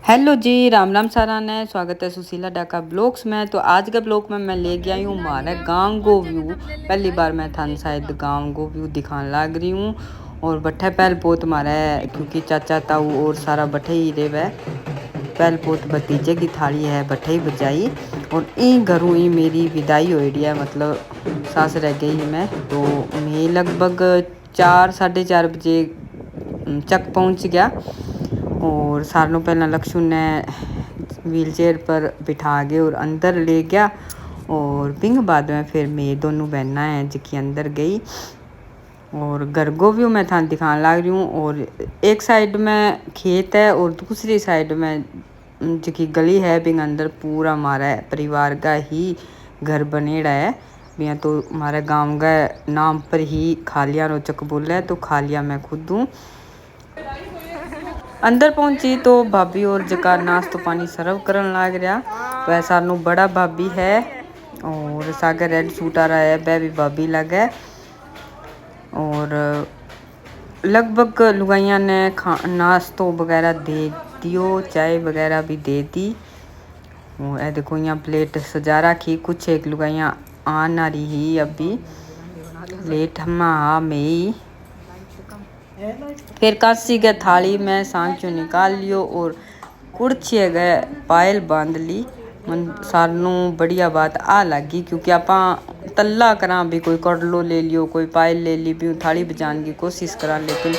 Hello जी, राम राम सारा ने स्वागत है सुशीला डाका ब्लॉग्स में। तो आज के ब्लॉग में मैं ले गया हूँ हमारे गांव को व्यू। पहली बार मैं थान शायद गांव को व्यू दिखाने लग रही हूँ। और बट्ठे पहल पोत मारा है क्योंकि चाचा ताऊ और सारा बट्ठे ही रे वह पहल पोत भतीजे की थाली है बट्ठे ही बजाई। और ई घरों ही मेरी विदाई हो रही है, मतलब सास रह गई मैं। तो मैं लगभग 4 साढ़े 4 बजे चक पहुँच गया। और सारों पहला लक्ष्मण ने व्हील चेयर पर बिठा के और अंदर ले गया। और पिंग बाद में फिर मैं दोनों बहना हैं जिसकी अंदर गई। और घर को भी मैं था दिखाने लग रही हूँ। और एक साइड में खेत है और दूसरी साइड में जिसकी गली है बिंग अंदर पूरा हमारा परिवार का ही घर बनेड़ा है। भैया तो हमारे गांव का नाम पर ही खालिया रोचक बोला है, तो खालिया मैं खुद हूँ। अंदर पहुंची तो भाभी और जका नाश्तो पानी सर्व करन लाग रहा। वैसा नु बड़ा भाभी है और सागर रेड सूट आ रहा है, वह भी भाभी लगे। और लगभग लुगाइया ने नाश्तो वगैरह दे दियो, चाय वगैरह भी दे दी। और ए देखो यहाँ प्लेट सजा रखी, कुछ एक लुगाइया आन आ रही ही अभी लेट हम में। फिर काशी के थाली में सांचो निकाल लियो और कुर्छिए गए पायल बांध ली। मन सानू बढ़िया बात आ लगी क्योंकि आपा तल्ला करा भी कोई कड़लो ले लियो कोई पायल ले ली भी थाली बजाने की कोशिश करा, लेकिन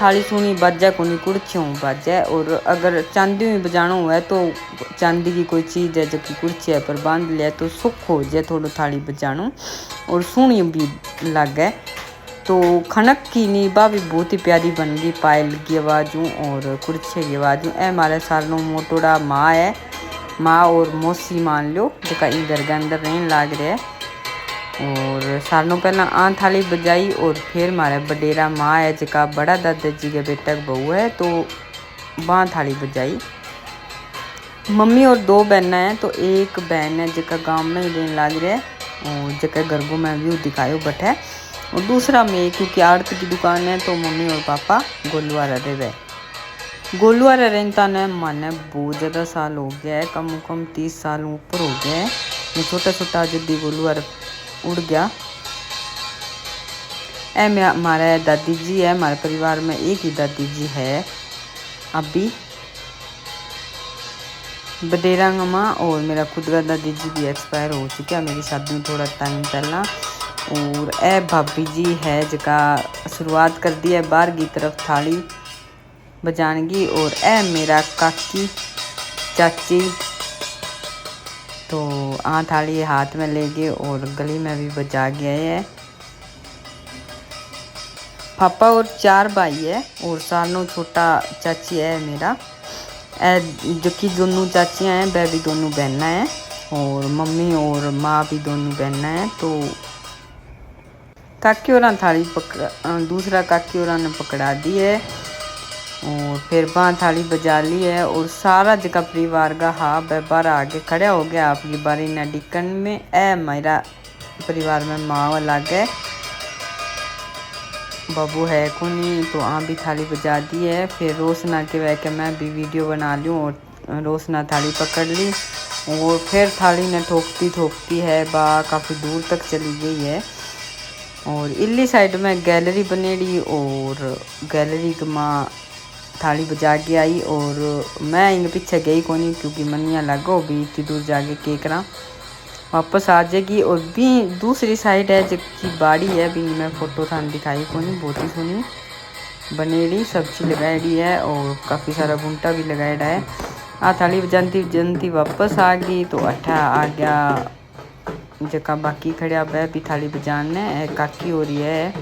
थाली सुनी बाजा कोनी कुर्छियों बाजा। और अगर चांदी में बजाना हुआ है तो चांदी की कोई चीज़ है जो कि कुर्छिया पर बांध लिया तो सुख हो जाए थोड़ा थाली बजानो और सुनी भी लगे। तो खनक की नीबा भी बहुत ही प्यारी बन गई, पायल की आवाज़ों और कुर्छे की आवाज़ों। ए हमारे सालों मोटोड़ा माँ है, माँ और मौसी मान लो जका इन घर के अंदर रहने लाग रहे है। और सालों पहला आन थाली बजाई और फिर हमारे बडेरा माँ है जका बड़ा दादाजी के बेटा का बहू है, तो बाँ थाली बजाई। मम्मी और दो बहना है, तो एक बहन है जका गांव में ही रहने लाग रहे है और जका घर को मैं व्यू दिखायो बैठे। और दूसरा मैं क्योंकि आड़त की दुकान है तो मम्मी और पापा गोलुआरा रहे। गोलुआरा रहता ने माने बहुत ज़्यादा साल हो गया है, कम से कम 30 साल ऊपर हो गया है। मैं छोटा छोटा जल्दी गोलुआरा उड़ गया। ए मैं हमारे दादी जी है, हमारे परिवार में एक ही दादी जी है अभी बडेरा माँ। और मेरा खुद का दादी जी भी एक्सपायर हो चुका है मेरी शादी में थोड़ा टाइम पहला। और ए भाभी जी है जका शुरुआत कर दी है बाहर की तरफ थाली बजाने की। और ए मेरा काकी चाची तो थाली हाथ में ले गए और गली में भी बजा गया है। पापा और 4 भाई है और सालों छोटा चाची है मेरा। जो कि दोनों चाचियाँ हैं वह भी दोनों बहना हैं और मम्मी और माँ भी दोनों बहना हैं। तो काकी और थाली दूसरा काकी और ने पकड़ा दी है और फिर बाँ थाली बजा ली है। और सारा जगह परिवार का हाँ बार आगे खड़ा हो गया आपकी बारी न डिकन में। ए मेरा परिवार में माँ अलग है, बाबू है कोनी, तो भी थाली बजा दी है। फिर रोशना के वह के मैं भी वीडियो बना लूँ और रोशना थाली पकड़ ली और फिर थाली ने ठोकती है बा काफ़ी दूर तक चली गई है। और इल्ली साइड में गैलरी बनेड़ी और गैलरी माँ थाली बजा के आई। और मैं इनके पीछे गई कोनी क्योंकि मनिया लगो भी इतनी दूर जाके के करा वापस आ जाएगी। और भी दूसरी साइड है जिसकी बाड़ी है भी मैं फोटो थान दिखाई कोनी, बहुत ही सुनी बनेड़ी सब्जी लगाई है और काफ़ी सारा गुंटा भी लगाया है। थाली बजाती जनती वापस आ गई तो अठा आ गया जका बाकी खड़ा वह भी थाली बजाने काकी हो रही है।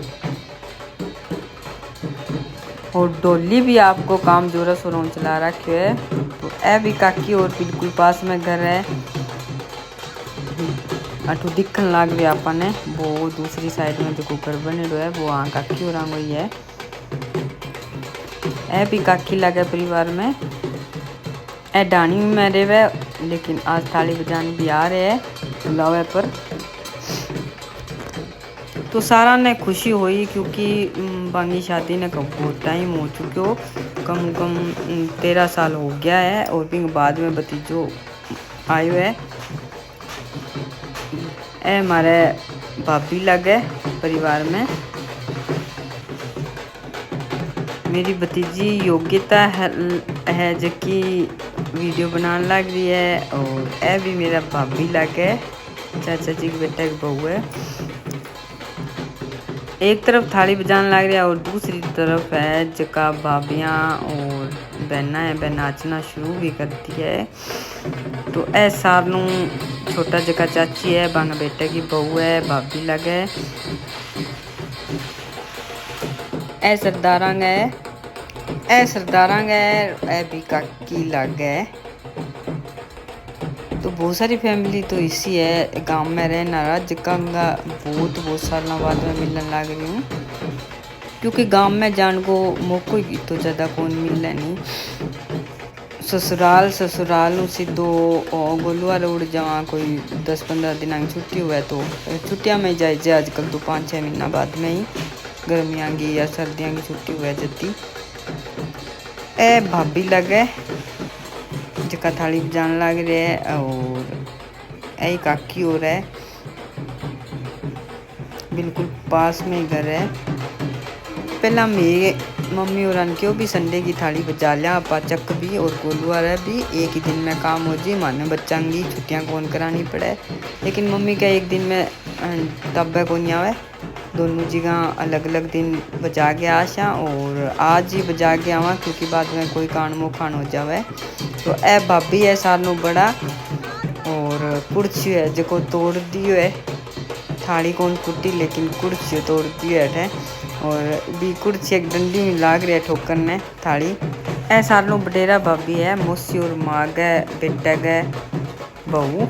और डोली भी आपको काम जोरा शोरों चला रखे है। तो ए भी काकी और बिल्कुल पास में घर है, अठू दिखन लाग रही आपने वो दूसरी साइड में जो घर बने है वो हाँ काकी और गई है। ए भी काकी लगे परिवार में ए डानी में रहे लेकिन आज थाली बजाने भी आ रहे हैं लावे पर। तो सारा ने खुशी हुई क्योंकि बांगी शादी ने बहुत टाइम हो चुके हो। कम 13 साल हो गया है। और फिर बाद में भतीजो आयो है। ए हमारे भाभी लगे परिवार में। मेरी भतीजी योग्यता है जबकि वीडियो बनाने लग रही है। और ए भी मेरा भाभी लगे, चाचा जी के बेटा की बहू है। एक तरफ थाली बजाने लग रही है और दूसरी तरफ है जका भाभियाँ और बहना है, वह नाचना शुरू भी करती है। तो ए सारनू छोटा जका चाची है, बांगा बेटे की बहू है, भाभी लगे। ए सरदारांग है, ए भी काकी लगे। तो बहुत सारी फैमिली तो इसी है गांव में रहना रहा, जका बहुत साल बाद में मिलने लग रही हूँ। क्योंकि गांव में जान को मौको ही तो ज़्यादा कौन मिलना नहीं। ससुराल सीधो गोलुआ उड़ जावा, कोई 10-15 दिन की छुट्टी हुआ तो छुट्टियाँ में जाए आजकल तो 5-6 महीना बाद में ही गर्मियाँ की या सर्दियों की छुट्टी हुआ जती। ए भाभी लगे जका थाली बजाने लग रही है। और यही काकी हो रहा है, बिल्कुल पास में ही घर है। पहला मेरे मम्मी और क्यों भी संडे की थाली बजा लिया पाचक भी और गोलुआ भी एक ही दिन में काम हो जी। माने बच्चा की छुट्टियाँ कौन करानी पड़े, लेकिन मम्मी का एक दिन में तब को नहीं आवे। दोनों जगह अलग अलग दिन बजा के आशा और आज ही बजा के आवा, क्योंकि बाद में कोई कान मोखान हो जावे। तो ए भाभी है सानू बड़ा और कुर्सी है जो तोड़ दियो है। थाली कौन कुटी लेकिन कुर्सी तोड़ दियो है। और भी कुर्सी एक डंडी में लाग रही है ठोकर ने थाली। ए सानू बडेरा भाभी है, मौसी और माँ गे बेटा गे बहू,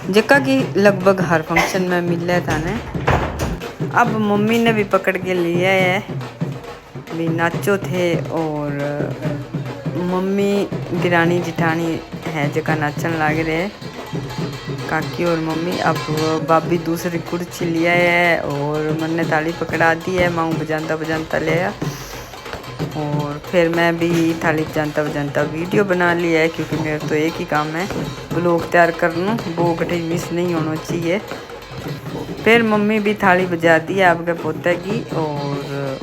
जका की लगभग हर फंक्शन में मिले था ने। अब मम्मी ने भी पकड़ के लिया है, भी नाचो थे। और मम्मी गिरानी जिठानी है जका नाचन लाग रहे है, काकी और मम्मी। अब भाभी दूसरी कुर्सी लिया है और मैंने थाली पकड़ा दी है, माँ बजाता लिया। और फिर मैं भी थाली बजाता वीडियो बना लिया है, क्योंकि मेरा तो एक ही काम है ब्लॉग तैयार कर लूँ, वो कहीं मिस नहीं होना चाहिए। फिर मम्मी भी थाली बजा दी है आपके पोते की। और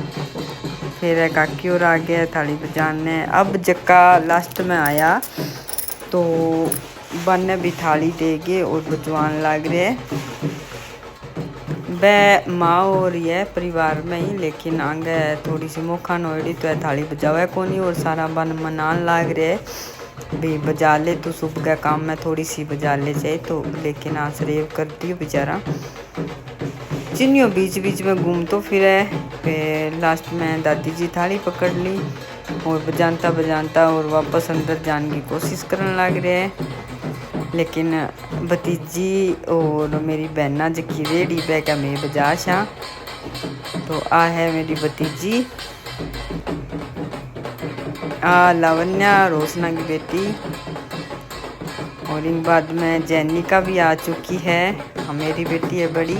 फिर काकी और आ गया थाली बजाने। अब जक्का लास्ट में आया तो बन्ने भी थाली देगे और बजवान लग रहे। वह माँ हो रही है परिवार में ही, लेकिन आगे थोड़ी सी मोखान हो रही तो थाली बजावे कोनी। और सारा बन मनान लग रहे भी बजा ले तो सुबह का काम में थोड़ी सी बजा ले जाए तो, लेकिन आज रेव कर दियो बेचारा। चिन्नियों बीच में घूम तो फिरे। फिर लास्ट में दादी जी थाली पकड़ ली और बजाता और वापस अंदर जाने की कोशिश करने लग रहे हैं। लेकिन भतीजी और मेरी बहना जकी रेडी पे का मैं बजा शा। तो आ है मेरी भतीजी, आ लावण्या रोशना की बेटी। और इन बाद में जैनिका भी आ चुकी है, मेरी बेटी है बड़ी।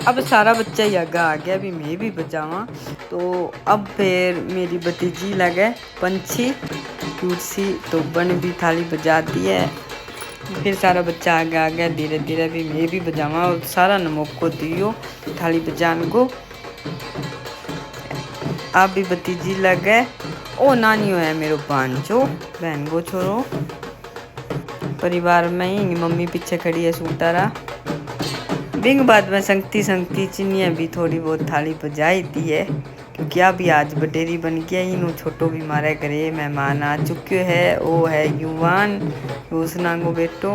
अब सारा बच्चा ही आगा आ गया, भी मैं भी बजावा। तो अब फिर मेरी भतीजी लगे पंछी कुर्सी तो बन भी थाली बजाती है। फिर सारा बच्चा आगे आ गया, धीरे धीरे भी मैं भी बजावा और सारा नमक को दियो थाली बजाने को। आप भी भतीजी लगे। ओ नानी है मेरो भांजो, बहन को छोरो। परिवार में ही मम्मी पीछे खड़ी है सूटारा। बिंग बाद में संगती चिन्नियाँ भी थोड़ी बहुत थाली बजाई दी है, क्योंकि अभी आज बटेरी बन गया ही छोटो भी मारे घरे मेहमान आ चुके है। वो है युवान रोशना को बेटो।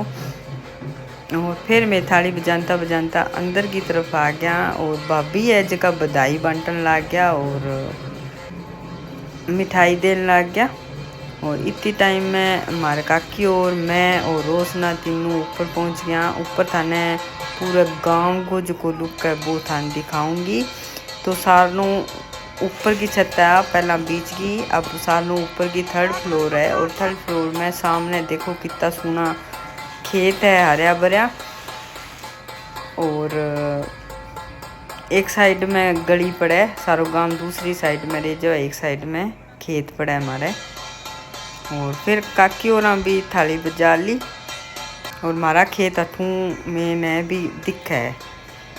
और फिर मैं थाली बजाता अंदर की तरफ आ गया और भाभी है जगह बधाई बांटन लग गया और मिठाई देने लग गया। और इतनी टाइम में हमारे काकी और मैं और रोशना तीनों ऊपर पहुंच गया। ऊपर थाने पूरे गांव को जो को लुक है वो थाने दिखाऊंगी। तो सारों ऊपर की छत है पहला बीच की, अब सालों ऊपर की 3rd फ्लोर है। और 3rd फ्लोर में सामने देखो कितना सोना खेत है हरा भरा। और एक साइड में गली पड़े सारो गांव, दूसरी साइड में रह जाओ, एक साइड में खेत पड़ा है हमारे। और फिर काकी और भी थाली बजा ली और हमारा खेत हथू में ने भी दिखा है।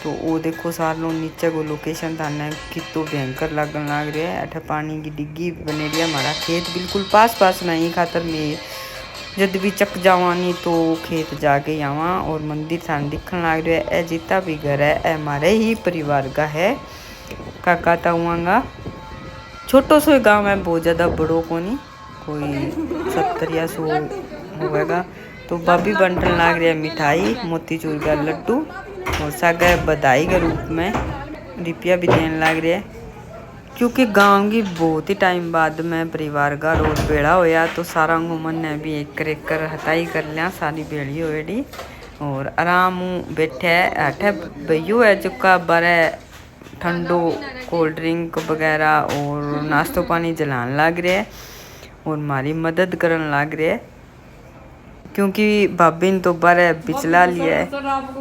तो वो देखो सारों नीचे को लोकेशन थाने कितो भयंकर लगन लग रहा है। अठ पानी की डिग्गी बने रही है। हमारा खेत बिल्कुल पास पास नहीं, खातर में जब भी चक जावानी तो खेत जाके आवा। और मंदिर थाने दिखन लग रहा है। जितना भी घर है हमारे ही परिवार का है, काका ताऊआ का। छोटो सो गाँव है, बहुत ज़्यादा बड़ो को नहीं, कोई 70 या 100 होगा। तो भाभी बंटन लग रही है मिठाई, मोतीचूर का लड्डू और सागे बधाई के रूप में रुपया भी देने लग रहे हैं। क्योंकि गांव की बहुत ही टाइम बाद में परिवार का रोज बेड़ा होया, तो सारा घूमन ने भी एक हताई कर लिया, सारी बेड़ी होएडी और आराम बैठे अठे भैयो है चुका बारे ठंडो कोल्ड ड्रिंक वगैरह और नाश्तो पानी जलान लग रहे है और हमारी मदद करन लग रहे है। क्योंकि भाभी ने तो बारे बिचला लिया है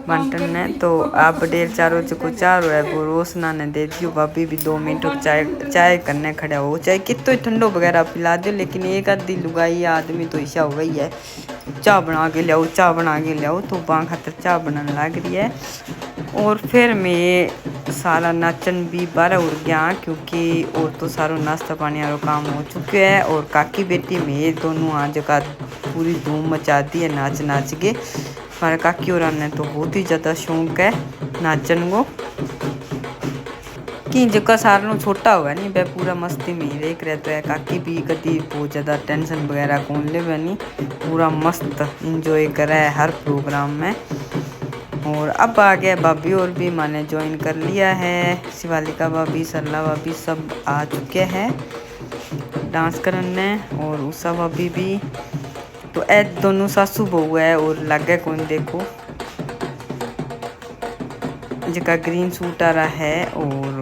बंटन ने, तो आप डेर चारों चको चार है वो रोशना ने दे दियो। भाभी भी 2 मिनट चाय करने खड़ा हो, चाहे कितो ठंडो वगैरह पिला दो, लेकिन एक आधी लुगाई आदमी तो ऐसा हो गई है चाय बना के लियाओ, चाय बना के लियाओ। तो वहाँ खातर चाय बनाने लग रही है। और फिर मैं सारा नाचन भी बारह उड़ गया, क्योंकि और तो सारो नाश्ता पानी वालों काम हो चुके है। और काकी बेटी में दोनों आज का पूरी धूम मचा दी है नाच नाच के। हमारे काकी और ने तो बहुत ही ज़्यादा शौक है नाचन को, कि जगह सारों छोटा हुआ नहीं वह पूरा मस्ती में ही देख रहता है। काकी भी कभी बहुत ज़्यादा टेंशन वगैरह कौन ले वह नहीं, पूरा मस्त इंजॉय करा है हर प्रोग्राम में। और अब आ गया भाभी और भी माने ज्वाइन कर लिया है, शिवालिका भाभी सरला भाभी सब आ चुके हैं डांस करने और उषा भाभी भी। तो ए दोनों सासू बहू है और लगे कौन देखो जिसका ग्रीन सूट आ रहा है। और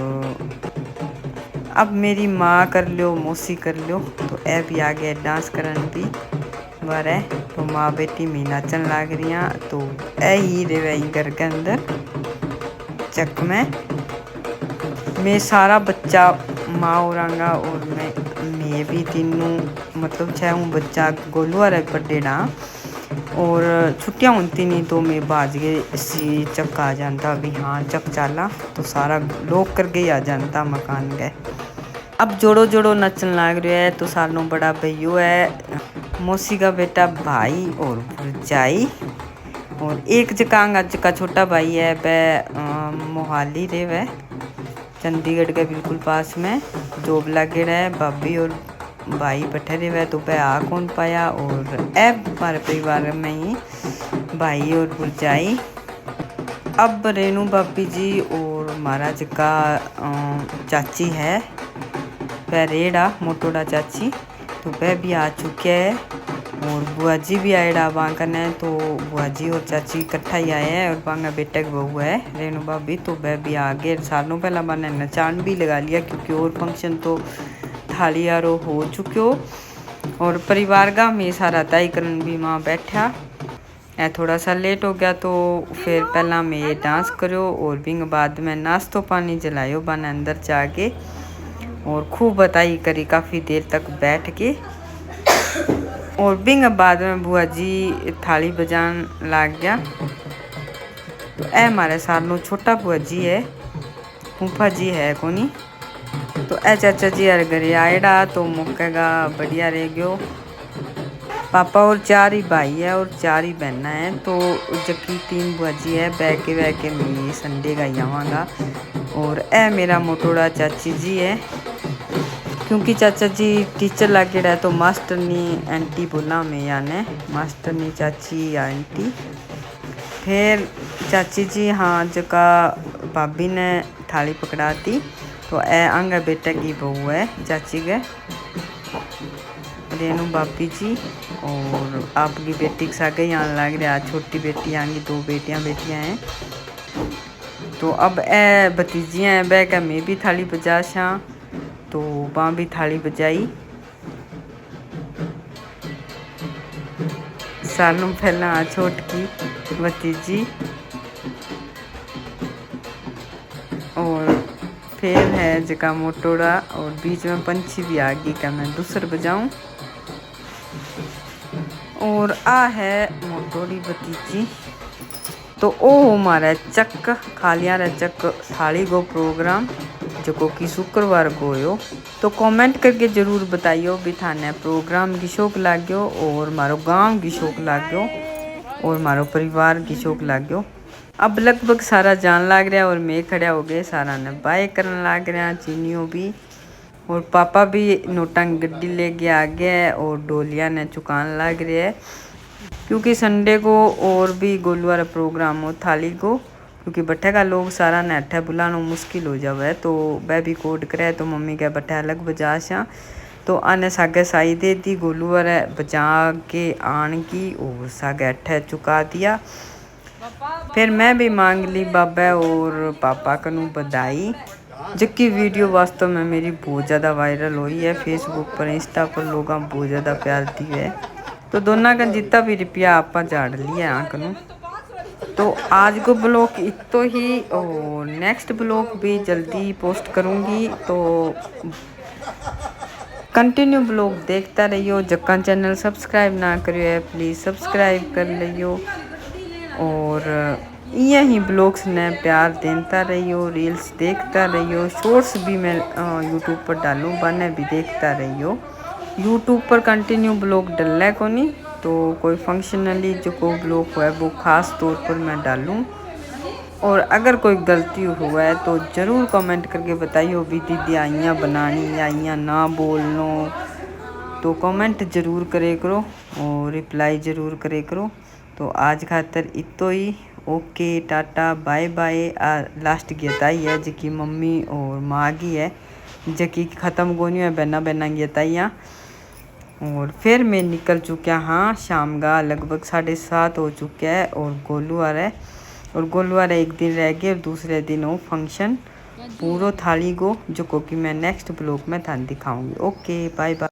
अब मेरी माँ कर लो मौसी कर लो, तो ए भी आ गया डांस करन भी बारे। तो माँ बेटी में नाचन लाग रही। तो ए ही रे घर के अंदर चक में मैं सारा बच्चा माँ औरंगा और मैं भी तीनों मतलब 6 बच्चा गोलू वाले बर्थडे ना। और छुट्टियाँ होती नहीं तो मैं बाज के इसी चक आ जाता भी, हाँ चक चाला तो सारा लोग करके ही आ जाता मकान गए। अब जोड़ो जोड़ो नचन लाग रहा है। तो सालों बड़ा भैयो है, मौसी का बेटा भाई और भरजाई, और एक जकांगा जका छोटा भाई है वह मोहाली रे, वह चंडीगढ़ के बिल्कुल पास में जॉब लगे रहे। भाभी और भाई बैठे रहे वह तो वह आ कौन पाया। और अब हमारे परिवार में ही भाई और भरजाई। अब रेणु भाभी जी और हमारा जका चाची है वह रेड़ा मोटोड़ा चाची, तो वह भी आ चुके हैं। और बुआ जी भी आएड़ा वहाँ करने, तो बुआ जी और चाची इकट्ठा ही आए हैं। और वहाँ बेटा की बहू है रेणु भाभी, तो वह भी आगे सालों पहला मैंने नचान भी लगा लिया, क्योंकि और फंक्शन तो थाली यारो हो चुके हो। और परिवार का में सारा तयकरण भी वहाँ बैठा है। थोड़ा सा लेट हो गया तो फिर पहला मैं डांस करो और बिंग बाद में नाश्तो पानी जलायो बन अंदर जाके और खूब बताई करी काफ़ी देर तक बैठ के। और बिंग बाद में बुआ जी थाली बजान लग गया। तो ए हमारे सालों छोटा बुआ जी है, फूफा जी है कोनी, तो ए चाचा जी हर घर आएड़ा तो मुक्केगा बढ़िया रह गयो। पापा और 4 ही भाई है और 4 ही बहना है। तो जबकि 3 बुआ जी है, बह के मैं संडे का ही आवाँगा। और ए मेरा मोटोड़ा चाची जी है, क्योंकि चाचा जी टीचर लगे रहे तो मास्टरनी आंटी बोला मैं, यानी मास्टरनी चाची या आंटी। फिर चाची जी हाँ जका भाभी ने थाली पकड़ा दी, तो ए आंगा बेटा की बहू है चाची के रेणु भाभी जी। और आपकी बेटी के साथ यहाँ लग रहा है, छोटी बेटी आएंगी, 2 बेटियाँ हैं। तो अब ए भतीजियाँ हैं बह का मैं भी थाली बजा छा, तो वहाँ भी थाली बजाई। सालों पहला छोटकी भतीजी। और फिर है है जगह मोटोड़ा और बीच में पंछी भी आ गई का मैं दूसर बजाऊं। और आ है मोटोड़ी भतीजी। तो ओ हमारा चक खालिया रा चक थाली गो प्रोग्राम जो कि शुक्रवार को हो। तो कमेंट करके जरूर बताइयो भी थाने प्रोग्राम की शौक लाग्यो और मारो गांव की शौक लाग्यो और मारो परिवार की शौक लाग्यो। अब लगभग सारा जान लाग रहा और मैं खड़ा हो गए, सारा ने बाय करने लाग रहा, चीनियों भी और पापा भी नोटांग गड्डी लेके आ गया और डोलिया ने चुकान लाग रहा है क्योंकि संडे को और भी गोलुआ प्रोग्राम हो थाली को, क्योंकि बट्ठे का लोग सारा ने अट्ठे बुलाना मुश्किल हो जावे। तो वह भी कोड करे तो मम्मी के बट्ठे अलग बजा सा तो आने सागे साई दे दी गोलुआ बजा के आन की और सागे अट्ठे चुका दिया। फिर मैं भी मांग ली बाबा और पापा कनू बधाई, जबकि वीडियो वास्तव में मेरी बहुत ज़्यादा वायरल हुई है फेसबुक पर इंस्टा पर लोग बहुत ज़्यादा प्यार दिए है। तो दोनों का जितना भी रुपया आप झाड़ लिया आंकनू। तो आज को ब्लॉग इतो ही और नेक्स्ट ब्लॉग भी जल्दी पोस्ट करूँगी। तो कंटिन्यू ब्लॉग देखता रहियो। जक्का चैनल सब्सक्राइब ना करियो है प्लीज़ सब्सक्राइब कर लियो और यही ब्लॉग्स ने प्यार देता रहियो, रील्स देखता रहियो, शॉर्ट्स भी मैं यूट्यूब पर डालूँ बने भी देखता रहियो। यूट्यूब पर कंटिन्यू ब्लॉग डल को नहीं तो कोई फंक्शनली जो कोई ब्लॉग हुआ है वो ख़ास तौर पर मैं डालूँ। और अगर कोई गलती हुआ है तो ज़रूर कमेंट करके बताइयो भी दीदी आइयाँ बनानी या आइयाँ ना बोलनो, तो कमेंट ज़रूर करे करो और रिप्लाई ज़रूर करे करो। तो आज खातर इतो ही, okay tata bye bye. Last गीताई है जकी मम्मी और माँ की है जकी ख़त्म गोनी है बहना बहना गीताइयाँ। और फिर मैं निकल चुका हाँ शाम का लगभग 7:30 हो चुका है और गोलू आ रहा है और गोलू आ रहा एक दिन रह गए और दूसरे दिन वो फंक्शन पूरा थाली को जो कि मैं नेक्स्ट ब्लॉग में थान दिखाऊंगी। Okay bye bye.